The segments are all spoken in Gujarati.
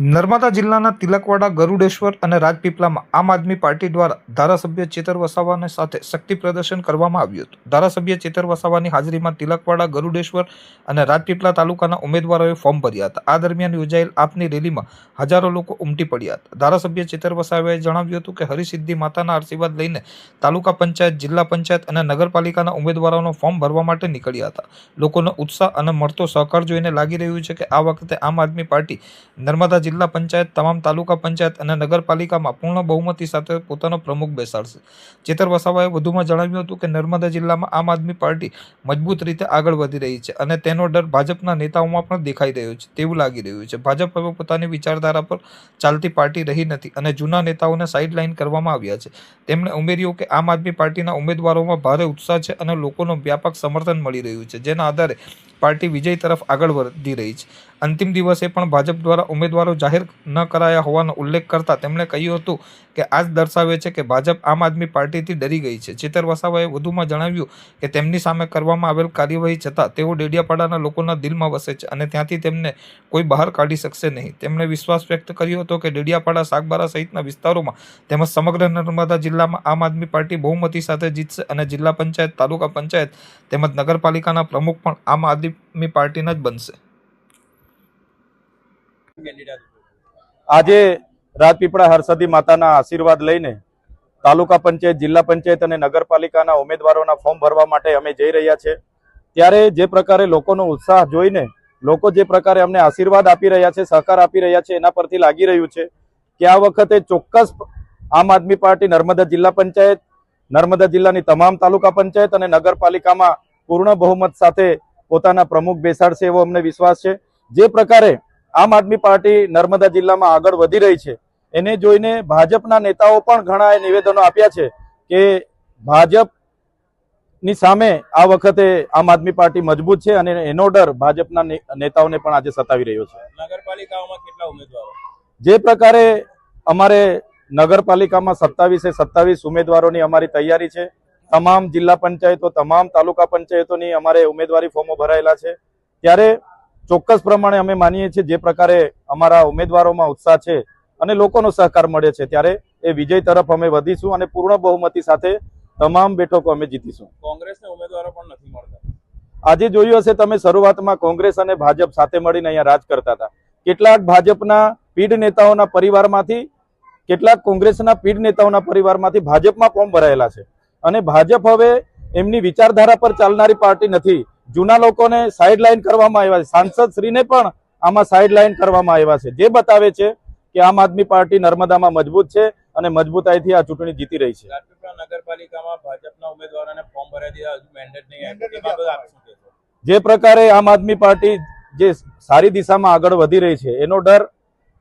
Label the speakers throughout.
Speaker 1: નર્મદા જિલ્લાના તિલકવાડા, ગરુડેશ્વર અને રાજપીપળામાં આમ આદમી પાર્ટી દ્વારા ધારાસભ્ય ચેતર વસાવાને સાથે શક્તિ પ્રદર્શન કરવામાં આવ્યું હતું। ધારાસભ્ય ચેતર વસાવાની હાજરીમાં તિલકવાડા, ગરુડેશ્વર અને રાજપીપળા તાલુકાના ઉમેદવારોએ ફોર્મ ભર્યા હતા। આ દરમિયાન યોજાયેલ આપની રેલીમાં હજારો લોકો ઉમટી પડ્યા હતા। ધારાસભ્ય ચેતર વસાવાએ જણાવ્યું હતું કે હરિસિદ્ધિ માતાના આશીર્વાદ લઈને તાલુકા પંચાયત, જિલ્લા પંચાયત અને નગરપાલિકાના ઉમેદવારોનો ફોર્મ ભરવા માટે નીકળ્યા હતા। લોકોનો ઉત્સાહ અને મળતો સહકાર જોઈને લાગી રહ્યું છે કે આ વખતે આમ આદમી પાર્ટી નર્મદા જિલ્લા પંચાયત, તમામ તાલુકા પંચાયત અને નગરપાલિકામાં પૂર્ણ બહુમતી સાથે પોતાનો પ્રમુખ બેસાડશે। ચેતર વસાવાએ વધુમાં જણાવ્યું હતું કે નર્મદા જિલ્લામાં આમ આદમી પાર્ટી મજબૂત રીતે આગળ વધી રહી છે અને તેનો ડર ભાજપના નેતાઓમાં પણ દેખાઈ રહ્યો છે તેવું લાગી રહ્યું છે। ભાજપ હવે પોતાની વિચારધારા પર ચાલતી પાર્ટી રહી નથી અને જૂના નેતાઓને સાઇડલાઇન કરવામાં આવ્યા છે। તેમણે ઉમેર્યું કે આમ આદમી પાર્ટીના ઉમેદવારોમાં ભારે ઉત્સાહ છે અને લોકોનો વ્યાપક સમર્થન મળી રહ્યું છે, જેના આધારે પાર્ટી વિજય તરફ આગળ વધી રહી છે। અંતિમ દિવસે પણ ભાજપ દ્વારા ઉમેદવારો જાહેર ન કરાયા હોવાનો ઉલ્લેખ કરતા તેમણે કહ્યું હતું કે આ જ દર્શાવે છે કે ભાજપ આમ આદમી પાર્ટીથી ડરી ગઈ છે। ચેતર વસાવાએ વધુમાં જણાવ્યું કે તેમની સામે કરવામાં આવેલ કાર્યવાહી છતાં તેઓ ડેડિયાપાડાના લોકોના દિલમાં વસે છે અને ત્યાંથી તેમને કોઈ બહાર કાઢી શકશે નહીં। તેમણે વિશ્વાસ વ્યક્ત કર્યો હતો કે ડેડિયાપાડા, સાગબારા સહિતના વિસ્તારોમાં તેમજ સમગ્ર નર્મદા જિલ્લામાં આમ આદમી પાર્ટી બહુમતી સાથે જીતશે અને જિલ્લા પંચાયત, તાલુકા પંચાયત તેમજ નગરપાલિકાના પ્રમુખ પણ આમ આદમી પાર્ટીના જ બનશે।
Speaker 2: આજે રાજપીપળા હરસિદ્ધિ માતાના આશીર્વાદ લઈને તાલુકા પંચાયત, જિલ્લા પંચાયત અને નગરપાલિકાના ઉમેદવારોના ફોર્મ ભરવા માટે અમે જઈ રહ્યા છે। ત્યારે જે પ્રકારે લોકોનો ઉત્સાહ જોઈને લોકો જે પ્રકારે અમને આશીર્વાદ આપી રહ્યા છે, સહકાર આપી રહ્યા છે, એના પરથી લાગી રહ્યું છે કે આ વખતે ચોક્કસ આમ આદમી પાર્ટી નર્મદા જિલ્લા પંચાયત, નર્મદા જિલ્લાની તમામ તાલુકા પંચાયત અને નગરપાલિકામાં પૂર્ણ બહુમત સાથે પોતાના પ્રમુખ બેસાડશે એવો અમને વિશ્વાસ છે। જે પ્રકારે આમ આદમી પાર્ટી નર્મદા જિલ્લામાં આગળ વધી રહી છે એને જોઈને ભાજપના નેતાઓ પણ ઘણા નિવેદનો આપ્યા છે કે ભાજપની સામે આ વખતે આમ આદમી પાર્ટી મજબૂત છે અને એનો ડર ભાજપના નેતાઓને પણ આજે સતાવી રહ્યો છે।
Speaker 3: નગરપાલિકાઓમાં કેટલા ઉમેદવારો?
Speaker 2: જે પ્રકારે અમારે નગરપાલિકામાં 27 ઉમેદવારોની અમારી તૈયારી છે। તમામ જિલ્લા પંચાયતો, તમામ તાલુકા પંચાયતોની અમારે ઉમેદવારી ફોર્મો ભરાયેલા છે। ત્યારે ચોક્કસ પ્રમાણે અમે માનીએ છીએ જે પ્રકારે અમારા ઉમેદવારોમાં ઉત્સાહ છે અને લોકોનો સહકાર મળે છે ત્યારે એ વિજય તરફ અમે વધીશું અને પૂર્ણ બહુમતી સાથે તમામ બેઠકો અમે જીતીશું।
Speaker 3: કોંગ્રેસના ઉમેદવારો પણ નથી મળતા।
Speaker 2: આજે જોયું હશે તમે, શરૂઆતમાં કોંગ્રેસ અને ભાજપ સાથે મળીને અહીંયા રાજ કરતા હતા। કેટલાક ભાજપના પીઢ નેતાઓના પરિવારમાંથી, કેટલાક કોંગ્રેસના પીઢ નેતાઓના પરિવારમાંથી ભાજપમાં ફોર્મ ભરાયેલા છે અને ભાજપ હવે એમની વિચારધારા પર ચાલનારી પાર્ટી નથી। જૂના લોકોને સાઇડલાઇન કરવામાં આવ્યા છે, સાંસદ શ્રીને પણ આમાં સાઇડલાઇન કરવામાં આવ્યા છે, જે બતાવે છે કે આમ આદમી પાર્ટી નર્મદામાં મજબૂત છે અને મજબૂતાઈથી આ ચૂંટણી જીતી રહી છે।
Speaker 3: રાજપીપળા નગરપાલિકામાં ભાજપના ઉમેદવારોને ફોર્મ ભરાઈ દીધા, હજુ મેન્ડેટ નહીં આપ્યું, એ બાબતે આપ શું કહેશો?
Speaker 2: જે પ્રકારે આમ આદમી પાર્ટી જે સારી દિશામાં આગળ વધી રહી છે એનો ડર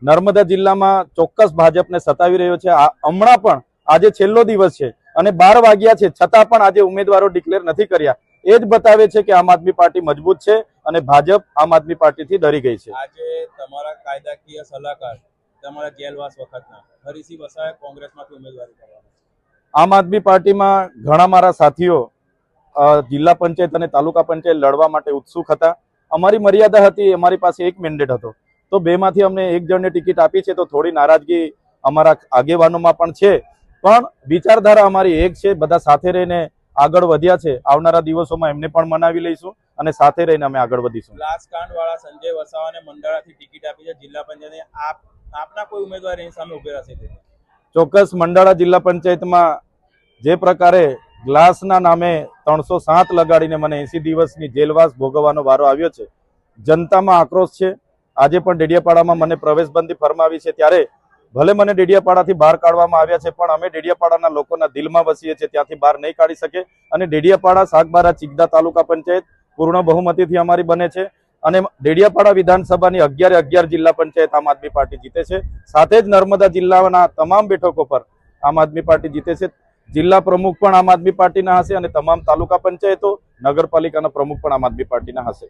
Speaker 2: નર્મદા જિલ્લામાં ચોક્કસ ભાજપને સતાવી રહ્યો છે। હમણાં પણ આજે છેલ્લો દિવસ છે અને 12 વાગ્યા છે છતાં પણ આજે ઉમેદવારો ડિક્લેર નથી કર્યા। એ જ બતાવે છે કે આમ આદમી પાર્ટી મજબૂત છે અને ભાજપ આમ આદમી પાર્ટીથી ડરી ગઈ છે।
Speaker 3: આજે તમારા કાયદાકીય સલાહકાર, તમારા જેલવાસ વખતના હરિસિદ્ધિ વસાવાએ કોંગ્રેસમાંથી ઉમેદવારી કરવાની।
Speaker 2: આમ આદમી પાર્ટીમાં ઘણા મારા સાથીઓ જિલ્લા પંચાયત અને તાલુકા પંચાયત લડવા માટે ઉત્સુક હતા। અમારી મર્યાદા હતી, અમારી પાસે એક મેન્ડેટ હતો, તો બેમાંથી અમને એક જણને ટિકિટ આપી છે, તો થોડી નારાજગી અમારા આગેવાનોમાં પણ છે, પણ વિચારધારા અમારી એક છે। બધા સાથે રહીને આગળ વધ્યા છે। આવનારા દિવસોમાં એમને પણ મનાવી લઈશું અને સાથે રહીને અમે આગળ વધીશું।
Speaker 3: લાસકાંડ વાળા સંજય વસાવાને મંડાળાથી ટિકિટ આપી છે જિલ્લા પંચાયતની, આપના કોઈ ઉમેદવાર એની સામે ઉભી રહેશે?
Speaker 2: ચોક્કસ મંડાળા જિલ્લા પંચાયતમાં જે પ્રકારે ગ્લાસના નામે 307 લગાડીને મને 80 દિવસની જેલવાસ ભોગવવાનો વારો આવ્યો છે, જનતામાં આક્રોશ છે। આજે પણ ડેડિયાપાડામાં મને પ્રવેશબંધી ફરમાવી છે, ત્યારે ભલે મને ડેડિયાપાડાથી બહાર કાઢવામાં આવ્યા છે પણ અમે ડેડિયાપાડાના લોકોના દિલમાં વસીએ છીએ, ત્યાંથી બહાર નહીં કાઢી શકે અને ડેડિયાપાડા, સાગબારા, ચિગદા તાલુકા પંચાયત પૂર્ણ બહુમતીથી અમારી બને છે અને ડેડિયાપાડા વિધાનસભાની 11 જિલ્લા પંચાયત આમ આદમી પાર્ટી જીતે છે। સાથે જ નર્મદા જિલ્લાના તમામ બેઠકો પર આમ આદમી પાર્ટી જીતે છે। જિલ્લા પ્રમુખ પણ આમ આદમી પાર્ટીના હશે અને તમામ તાલુકા પંચાયતો, નગરપાલિકાના પ્રમુખ પણ આમ આદમી પાર્ટીના હશે।